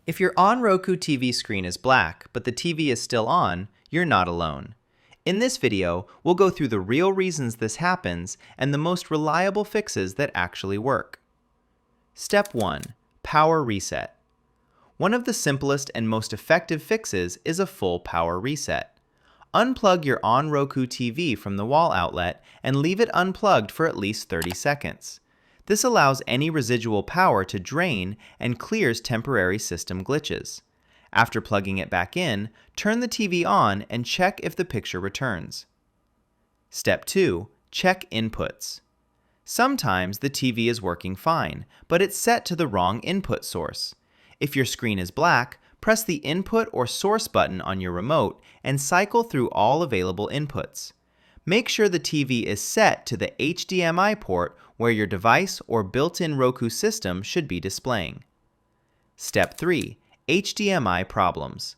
If your Onn Roku TV screen is black, but the TV is still on, you're not alone. In this video, we'll go through the real reasons this happens and the most reliable fixes that actually work. Step 1. Power Reset. One of the simplest and most effective fixes is a full power reset. Unplug your Onn Roku TV from the wall outlet and leave it unplugged for at least 30 seconds. This allows any residual power to drain and clears temporary system glitches. After plugging it back in, turn the TV on and check if the picture returns. Step 2. Check inputs. Sometimes the TV is working fine, but it's set to the wrong input source. If your screen is black, press the Input or Source button on your remote and cycle through all available inputs. Make sure the TV is set to the HDMI port where your device or built-in Roku system should be displaying. Step 3. HDMI problems.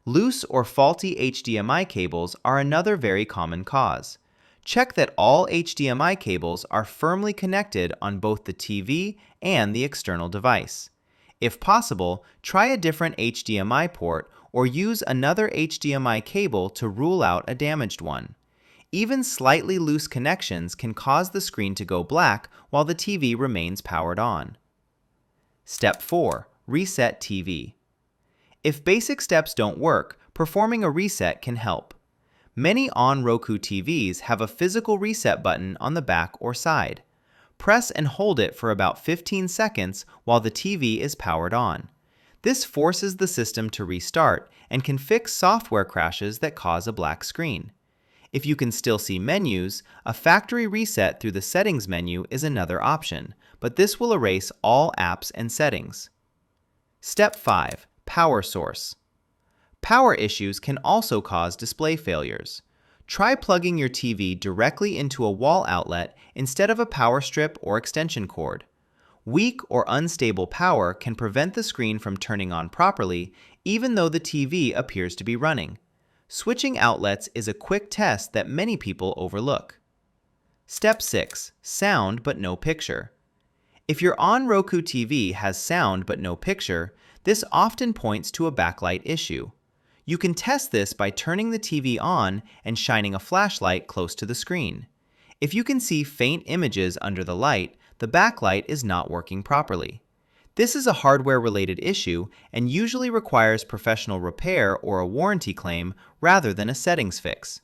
Loose or faulty HDMI cables are another very common cause. Check that all HDMI cables are firmly connected on both the TV and the external device. If possible, try a different HDMI port or use another HDMI cable to rule out a damaged one. Even slightly loose connections can cause the screen to go black while the TV remains powered on. Step 4. Reset TV. If basic steps don't work, performing a reset can help. Many Onn Roku TVs have a physical reset button on the back or side. Press and hold it for about 15 seconds while the TV is powered on. This forces the system to restart and can fix software crashes that cause a black screen. If you can still see menus, a factory reset through the Settings menu is another option, but this will erase all apps and settings. Step 5. Power source. Power issues can also cause display failures. Try plugging your TV directly into a wall outlet instead of a power strip or extension cord. Weak or unstable power can prevent the screen from turning on properly, even though the TV appears to be running. Switching outlets is a quick test that many people overlook. Step 6. Sound but no picture. If your Onn Roku TV has sound but no picture, this often points to a backlight issue. You can test this by turning the TV on and shining a flashlight close to the screen. If you can see faint images under the light, the backlight is not working properly. This is a hardware-related issue and usually requires professional repair or a warranty claim rather than a settings fix.